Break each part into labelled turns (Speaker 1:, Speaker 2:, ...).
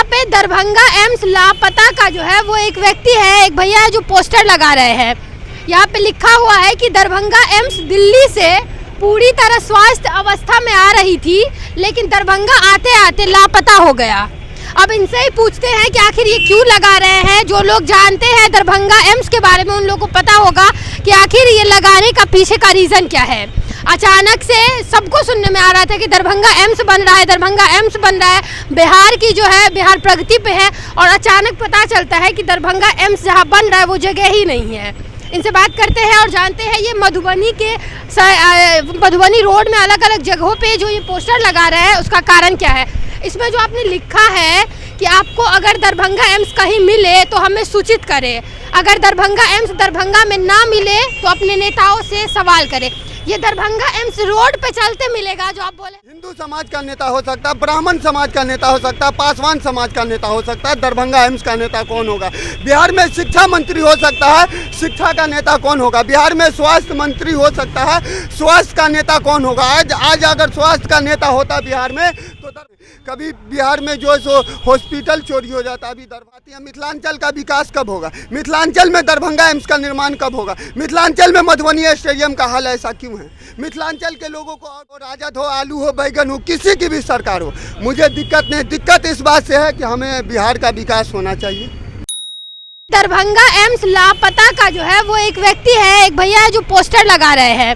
Speaker 1: पे दरभंगा एम्स लापता का जो है वो एक व्यक्ति है, एक भैया है जो पोस्टर लगा रहे हैं। यहाँ पे लिखा हुआ है कि दरभंगा एम्स दिल्ली से पूरी तरह स्वास्थ्य अवस्था में आ रही थी, लेकिन दरभंगा आते आते लापता हो गया। अब इनसे ही पूछते हैं कि आखिर ये क्यों लगा रहे हैं। जो लोग जानते हैं दरभंगा एम्स के बारे में उन लोगों को पता होगा कि आखिर ये लगाने का पीछे का रीज़न क्या है। अचानक से सबको सुनने में आ रहा था कि दरभंगा एम्स बन रहा है, दरभंगा एम्स बन रहा है, बिहार की जो है बिहार प्रगति पे है, और अचानक पता चलता है कि दरभंगा एम्स जहाँ बन रहा है वो जगह ही नहीं है। इनसे बात करते हैं और जानते हैं ये मधुबनी रोड में अलग अलग जगहों पे जो ये पोस्टर लगा रहे हैं उसका कारण क्या है। इसमें जो आपने लिखा है कि आपको अगर दरभंगा एम्स कहीं मिले तो हमें सूचित करें, अगर दरभंगा एम्स दरभंगा में ना मिले तो अपने नेताओं से सवाल करें। ये दरभंगा एम्स रोड पे चलते मिलेगा जो आप बोले।
Speaker 2: हिंदू समाज का नेता हो सकता है, ब्राह्मण समाज का नेता हो सकता है, पासवान समाज का नेता हो सकता है, दरभंगा एम्स का नेता कौन होगा। बिहार में शिक्षा मंत्री हो सकता है, शिक्षा का नेता कौन होगा। बिहार में स्वास्थ्य मंत्री हो सकता है, स्वास्थ्य का नेता कौन होगा। आज अगर स्वास्थ्य का नेता होता बिहार में तो कभी बिहार में जो है सो हॉस्पिटल चोरी हो जाता। अभी मिथिलांचल का विकास कब होगा, मिथिलांचल में दरभंगा एम्स का निर्माण कब होगा, मिथिलांचल में मधुबनी स्टेडियम का हाल ऐसा क्यों है। मिथिलांचल के लोगों को राजद हो, आलू हो, बैगन हो, किसी की भी सरकार हो, मुझे दिक्कत नहीं। दिक्कत इस बात से है कि हमें बिहार का विकास होना चाहिए।
Speaker 1: दरभंगा एम्स लापता का जो है वो एक व्यक्ति है, एक भैया है जो पोस्टर लगा रहे हैं।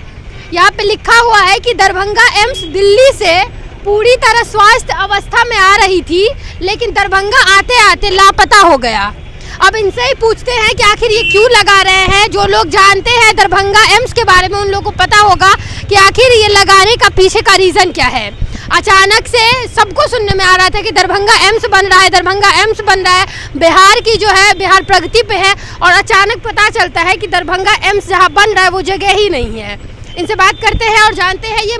Speaker 1: यहाँ पे लिखा हुआ है कि दरभंगा एम्स दिल्ली से पूरी तरह स्वास्थ्य अवस्था में आ रही थी, लेकिन दरभंगा आते आते लापता हो गया। अब इनसे ही पूछते हैं कि आखिर ये क्यों लगा रहे हैं। जो लोग जानते हैं दरभंगा एम्स के बारे में उन लोगों को पता होगा कि आखिर ये लगाने का पीछे का रीज़न क्या है। अचानक से सबको सुनने में आ रहा था कि दरभंगा एम्स बन रहा है, दरभंगा एम्स बन रहा है, बिहार की जो है बिहार प्रगति पे है, और अचानक पता चलता है कि दरभंगा एम्स जहाँ बन रहा है वो जगह ही नहीं है। इनसे बात करते हैं और जानते हैं ये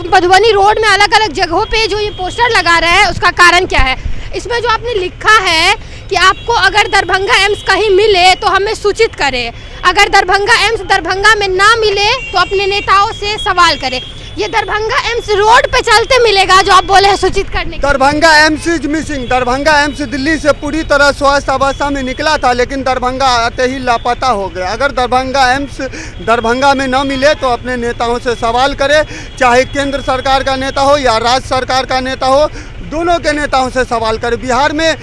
Speaker 1: मधुबनी रोड में अलग अलग जगहों पे जो ये पोस्टर लगा रहे हैं उसका कारण क्या है। इसमें जो आपने लिखा है कि आपको अगर दरभंगा एम्स कहीं मिले तो हमें सूचित करें, अगर दरभंगा एम्स दरभंगा में ना मिले तो अपने नेताओं से सवाल करें। ये दरभंगा एम्स रोड पे चलते मिलेगा जो आप बोले हैं सूचित करने।
Speaker 2: Darbhanga AIIMS is missing. Darbhanga AIIMS Delhi से पूरी तरह स्वास्थ्य अवस्था में निकला था, लेकिन दरभंगा आते ही लापता हो गया। अगर दरभंगा एम्स दरभंगा में न मिले तो अपने नेताओं से सवाल करें, चाहे केंद्र सरकार का नेता हो या राज्य सरकार का नेता हो, दोनों के नेताओं से सवाल करें। बिहार में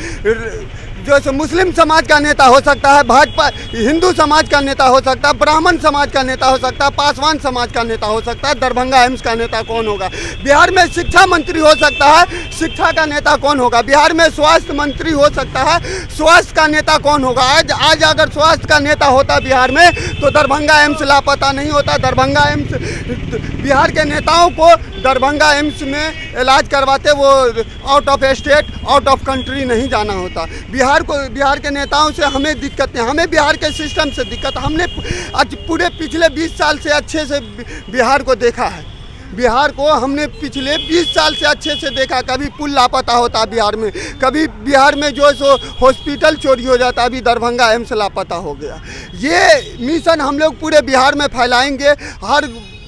Speaker 2: जो मुस्लिम समाज का नेता हो सकता है, भाजपा हिंदू समाज का नेता हो सकता है, ब्राह्मण समाज का नेता हो सकता है, पासवान समाज का नेता हो सकता है, दरभंगा एम्स का नेता कौन होगा। बिहार में शिक्षा मंत्री हो सकता है, शिक्षा का नेता कौन होगा। बिहार में स्वास्थ्य मंत्री हो सकता है, स्वास्थ्य का नेता कौन होगा। आज अगर स्वास्थ्य का नेता होता बिहार में तो दरभंगा एम्स लापता नहीं होता। दरभंगा एम्स बिहार के नेताओं को दरभंगा एम्स में इलाज करवाते वो out of state, out of country नहीं जाना होता। बिहार के नेताओं से हमें दिक्कत नहीं, हमें बिहार के सिस्टम से दिक्कत। हमने आज पूरे पिछले 20 साल से अच्छे से बिहार को देखा है। बिहार को हमने पिछले 20 साल से अच्छे से देखा। कभी पुल लापता होता बिहार में, कभी बिहार में जो है सो हॉस्पिटल चोरी हो जाता, अभी दरभंगा एम्स लापता हो गया। ये मिशन हम लोग पूरे बिहार में फैलाएंगे।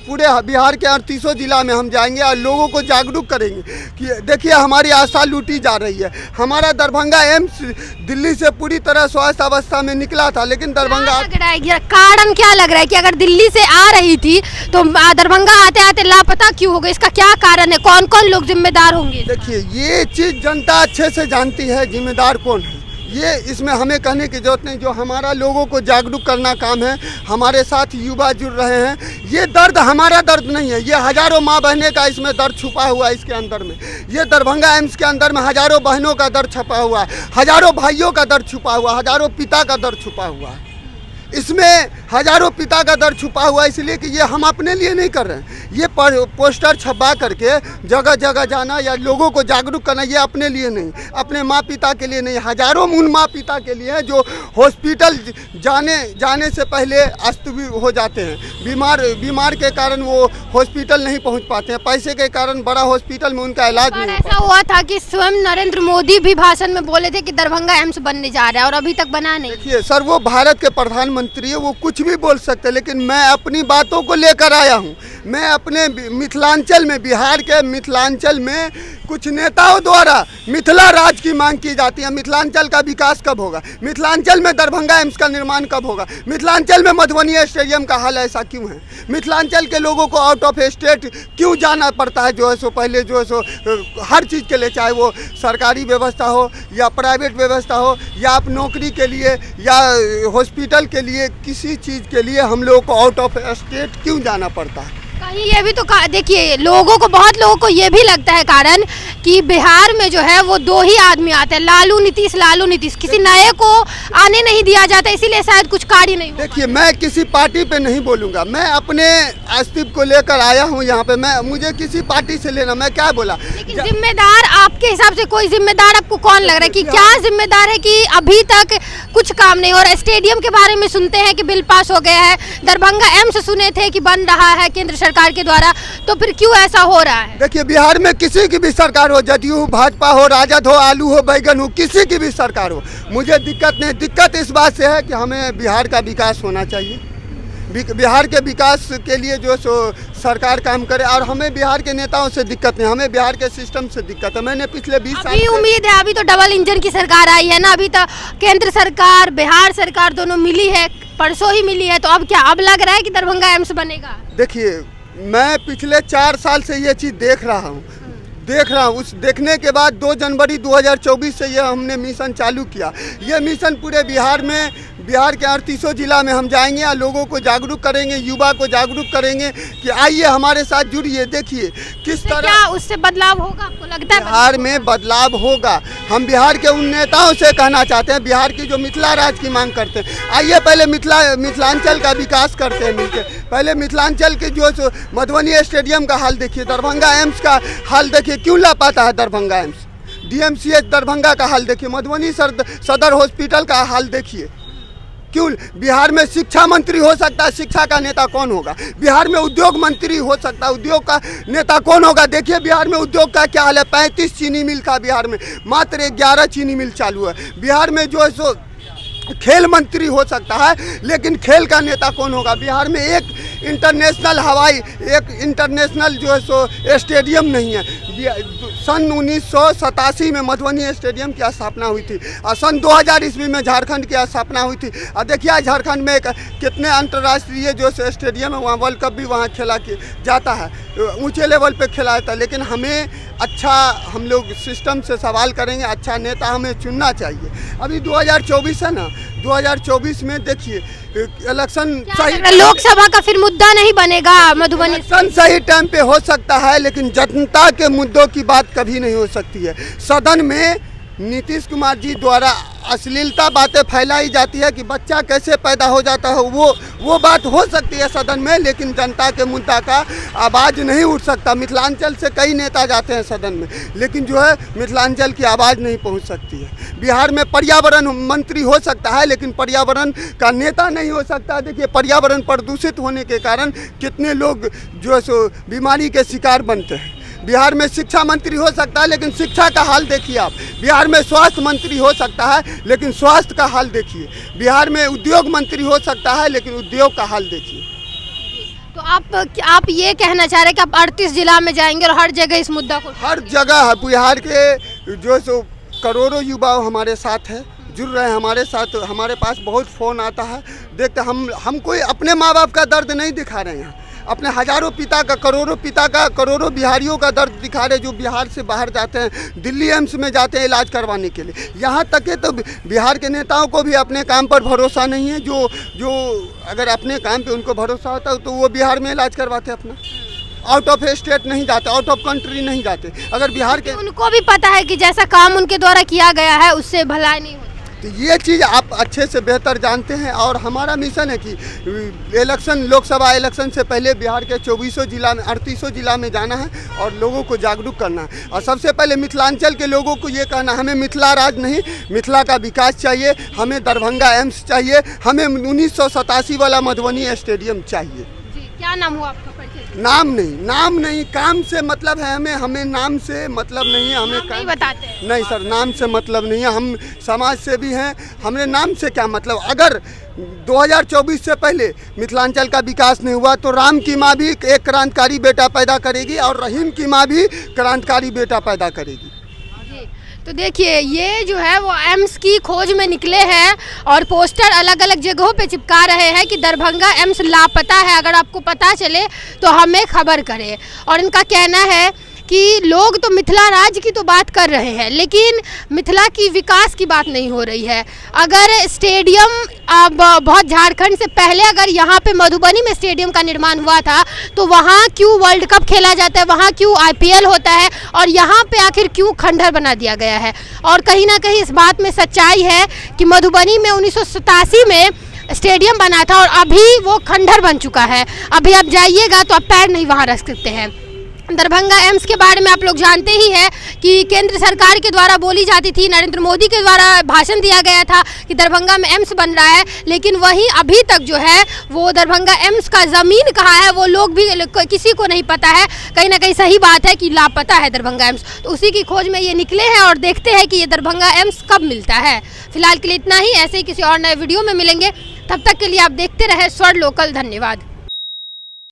Speaker 2: पूरे बिहार के 38 जिला में हम जाएंगे और लोगों को जागरूक करेंगे कि देखिए हमारी आशा लूटी जा रही है। हमारा दरभंगा एम्स दिल्ली से पूरी तरह स्वास्थ्य अवस्था में निकला था, लेकिन दरभंगा
Speaker 1: कारण क्या लग रहा है कि अगर दिल्ली से आ रही थी तो दरभंगा आते आते लापता क्यों हो गई, इसका क्या कारण है, कौन कौन लोग जिम्मेदार होंगे।
Speaker 2: देखिए ये चीज़ जनता अच्छे से जानती है जिम्मेदार कौन है। ये इसमें हमें कहने की जरूरत नहीं। जो हमारा लोगों को जागरूक करना काम है, हमारे साथ युवा जुड़ रहे हैं। ये दर्द हमारा दर्द नहीं है, ये हजारों माँ बहने का इसमें दर्द छुपा हुआ है इसके अंदर में। ये दरभंगा एम्स के अंदर में हजारों बहनों का दर्द छुपा हुआ है, हजारों भाइयों का दर्द छुपा हुआ है, हजारों पिता का दर्द छुपा हुआ है। इसमें हजारों पिता का दर्द छुपा हुआ है, इसलिए कि ये हम अपने लिए नहीं कर रहे हैं। ये पोस्टर छपा करके जगह जगह जाना या लोगों को जागरूक करना, ये अपने लिए नहीं, अपने माँ पिता के लिए नहीं, हजारों उन माँ पिता के लिए हैं जो हॉस्पिटल जाने से पहले अस्त हो जाते हैं। बीमार के कारण वो हॉस्पिटल नहीं पहुँच पाते हैं, पैसे के कारण बड़ा हॉस्पिटल में उनका इलाज नहीं।
Speaker 1: ऐसा हुआ था कि स्वयं नरेंद्र मोदी भी भाषण में बोले थे कि दरभंगा एम्स बनने जा रहा है और अभी तक बना नहीं।
Speaker 2: देखिए सर, वो भारत के प्रधानमंत्री मंत्री है, वो कुछ भी बोल सकते हैं, लेकिन मैं अपनी बातों को लेकर आया हूँ। मैं अपने मिथिलांचल में, बिहार के मिथिलांचल में कुछ नेताओं द्वारा मिथिला राज की मांग की जाती है। मिथिलांचल का विकास कब होगा? मिथिलांचल में दरभंगा एम्स का निर्माण कब होगा? मिथिलांचल में मधुबनी स्टेडियम का हाल ऐसा क्यों है? मिथिलांचल के लोगों को आउट ऑफ स्टेट क्यों जाना पड़ता है? जो है सो पहले जो है सो हर चीज़ के लिए, चाहे वो सरकारी व्यवस्था हो या प्राइवेट व्यवस्था हो, या आप नौकरी के लिए या हॉस्पिटल के लिए, किसी चीज़ के लिए हम लोगों को आउट ऑफ स्टेट क्यों जाना पड़ता है?
Speaker 1: कहीं ये भी तो देखिए, लोगों को, बहुत लोगों को ये भी लगता है कारण कि बिहार में जो है वो दो ही आदमी आते हैं, लालू नीतीश, किसी नए को आने नहीं दिया जाता, इसीलिए शायद कुछ कार्य नहीं हो।
Speaker 2: देखिए, मैं किसी पार्टी पे नहीं बोलूँगा, मैं अपने अस्तित्व को लेकर आया हूँ यहाँ पे। मुझे किसी पार्टी से लेना, मैं क्या बोला।
Speaker 1: लेकिन जिम्मेदार आपके हिसाब से कोई जिम्मेदार आपको कौन लग रहा है कि क्या जिम्मेदार है कि अभी तक कुछ काम नहीं? और स्टेडियम के बारे में सुनते हैं कि बिल पास हो गया है, दरभंगा एम्स सुने थे कि बन रहा है केंद्र सरकार के द्वारा, तो फिर क्यों ऐसा हो रहा है?
Speaker 2: देखिए, बिहार में किसी की भी सरकार हो, जदयू, भाजपा हो, राजद हो, आलू हो, बैगन हो, किसी की भी सरकार हो, मुझे दिक्कत नहीं। दिक्कत इस बात से है कि हमें बिहार का विकास होना चाहिए। बिहार के विकास के लिए जो सो सरकार काम करे, और हमें बिहार के नेताओं से दिक्कत नहीं, हमें बिहार के सिस्टम से दिक्कत है। मैंने पिछले 20 साल
Speaker 1: अभी उम्मीद है, अभी तो डबल इंजन की सरकार आई है ना, अभी तो केंद्र सरकार बिहार सरकार दोनों मिली है, परसों ही मिली है, तो अब क्या, अब लग रहा है कि दरभंगा एम्स बनेगा?
Speaker 2: देखिए, मैं पिछले 4 साल से ये चीज़ देख रहा हूँ। उस देखने के बाद 2 जनवरी 2024 से यह हमने मिशन चालू किया। यह मिशन पूरे बिहार में, बिहार के 38 जिला में हम जाएंगे और लोगों को जागरूक करेंगे, युवा को जागरूक करेंगे कि आइए हमारे साथ जुड़िए। देखिए किस तरह
Speaker 1: क्या उससे बदलाव होगा, आपको लगता है?
Speaker 2: बिहार में बदलाव होगा। हम बिहार के उन नेताओं से कहना चाहते हैं, बिहार की जो मिथिला राज की मांग करते हैं, आइए पहले मिथिलांचल का विकास करते हैं मिलकर। पहले मिथिलांचल के जो मधुबनी स्टेडियम का हाल देखिए, दरभंगा एम्स का हाल देखिए, क्यों लापता है दरभंगा एम्स। DMCH दरभंगा का हाल देखिए, मधुबनी सदर हॉस्पिटल का हाल देखिए। क्यों? बिहार में शिक्षा मंत्री हो सकता है, शिक्षा का नेता कौन होगा? बिहार में उद्योग मंत्री हो सकता है, उद्योग का नेता कौन होगा? देखिए बिहार में उद्योग का क्या हाल है। 35 चीनी मिल का बिहार में, मात्र 11 चीनी मिल चालू है। बिहार में जो है सो खेल मंत्री हो सकता है, लेकिन खेल का नेता कौन होगा? बिहार में एक इंटरनेशनल जो है सो स्टेडियम नहीं है। सन 1987 में मधुबनी स्टेडियम की स्थापना हुई थी, और सन 2000 ईस्वी में झारखंड की स्थापना हुई थी। और देखिए झारखंड में कितने अंतर्राष्ट्रीय जो स्टेडियम है, वहाँ वर्ल्ड कप भी वहाँ खेला जाता है, ऊंचे लेवल पे खेला जाता है। लेकिन हमें अच्छा, हम लोग सिस्टम से सवाल करेंगे, अच्छा नेता हमें चुनना चाहिए। अभी 2024 है ना, 2024 में देखिए इलेक्शन सही,
Speaker 1: लोकसभा का फिर मुद्दा नहीं बनेगा मधुबनी?
Speaker 2: इलेक्शन सही टाइम पे हो सकता है, लेकिन जनता के मुद्दों की बात कभी नहीं हो सकती है। सदन में नीतीश कुमार जी द्वारा अश्लीलता बातें फैलाई जाती है कि बच्चा कैसे पैदा हो जाता है, वो बात हो सकती है सदन में, लेकिन जनता के मुद्दा का आवाज़ नहीं उठ सकता। मिथिलांचल से कई नेता जाते हैं सदन में, लेकिन जो है मिथिलांचल की आवाज़ नहीं पहुंच सकती है। बिहार में पर्यावरण मंत्री हो सकता है, लेकिन पर्यावरण का नेता नहीं हो सकता। देखिए पर्यावरण प्रदूषित होने के कारण कितने लोग जो है सो बीमारी के शिकार बनते हैं। बिहार में शिक्षा मंत्री हो सकता है, लेकिन शिक्षा का हाल देखिए आप। बिहार में स्वास्थ्य मंत्री हो सकता है, लेकिन स्वास्थ्य का हाल देखिए। बिहार में उद्योग मंत्री हो सकता है, लेकिन उद्योग का हाल देखिए।
Speaker 1: तो आप ये कहना चाह रहे हैं कि आप 38 जिला में जाएंगे और हर जगह इस मुद्दा को?
Speaker 2: हर जगह है। बिहार के जो सो करोड़ों युवा हमारे साथ हैं, जुड़ रहे हैं हमारे साथ। हमारे पास बहुत फ़ोन आता है, देखते हम कोई अपने माँ बाप का दर्द नहीं दिखा रहे हैं, अपने हजारों पिता का, करोड़ों बिहारियों का दर्द दिखा रहे, जो बिहार से बाहर जाते हैं, दिल्ली एम्स में जाते हैं इलाज करवाने के लिए। यहाँ तक है तो बिहार के नेताओं को भी अपने काम पर भरोसा नहीं है। जो अगर अपने काम पे उनको भरोसा होता तो वो बिहार में इलाज करवाते अपना, आउट ऑफ स्टेट नहीं जाते, आउट ऑफ कंट्री नहीं जाते। अगर बिहार के,
Speaker 1: उनको भी पता है कि जैसा काम उनके द्वारा किया गया है उससे भलाई नहीं होती,
Speaker 2: तो ये चीज़ आप अच्छे से बेहतर जानते हैं। और हमारा मिशन है कि लोकसभा इलेक्शन से पहले बिहार के 24 जिला में, 38 जिला में जाना है और लोगों को जागरूक करना है। और सबसे पहले मिथिलांचल के लोगों को ये कहना, हमें मिथिला राज नहीं, मिथिला का विकास चाहिए, हमें दरभंगा एम्स चाहिए, हमें 1987 वाला मधुबनी स्टेडियम चाहिए।
Speaker 1: जी, क्या नाम हुआ आपका? परिचय
Speaker 2: नाम नहीं, काम से मतलब है हमें नाम से मतलब नहीं है, हमें
Speaker 1: नहीं बताते हैं।
Speaker 2: नहीं सर, नाम से मतलब नहीं है, हम समाज से भी हैं, हमने नाम से क्या मतलब। अगर 2024 से पहले मिथिलांचल का विकास नहीं हुआ तो राम की माँ भी एक क्रांतिकारी बेटा पैदा करेगी और रहीम की माँ भी क्रांतिकारी बेटा पैदा करेगी।
Speaker 1: जी, तो देखिए ये जो है वो एम्स की खोज में निकले हैं और पोस्टर अलग अलग जगहों पे चिपका रहे हैं कि दरभंगा एम्स लापता है, अगर आपको पता चले तो हमें खबर करें। और इनका कहना है कि लोग तो मिथिला राज्य की तो बात कर रहे हैं लेकिन मिथिला की विकास की बात नहीं हो रही है। अगर स्टेडियम बहुत झारखंड से पहले अगर यहाँ पे मधुबनी में स्टेडियम का निर्माण हुआ था तो वहाँ क्यों वर्ल्ड कप खेला जाता है, वहाँ क्यों IPL होता है और यहाँ पे आखिर क्यों खंडहर बना दिया गया है। और कहीं ना कहीं इस बात में सच्चाई है कि मधुबनी में 1987 में स्टेडियम बना था और अभी वो खंडहर बन चुका है। अभी आप जाइएगा तो आप पैर नहीं वहाँ रख सकते हैं। दरभंगा एम्स के बारे में आप लोग जानते ही हैं कि केंद्र सरकार के द्वारा बोली जाती थी, नरेंद्र मोदी के द्वारा भाषण दिया गया था कि दरभंगा में एम्स बन रहा है, लेकिन वहीं अभी तक जो है वो दरभंगा एम्स का ज़मीन कहाँ है वो लोग भी किसी को नहीं पता है। कहीं ना कहीं सही बात है कि लापता है दरभंगा एम्स, तो उसी की खोज में ये निकले हैं और देखते हैं कि ये दरभंगा एम्स कब मिलता है। फिलहाल के लिए इतना ही, ऐसे ही किसी और नए वीडियो में मिलेंगे, तब तक के लिए आप देखते रहे स्वर लोकल। धन्यवाद।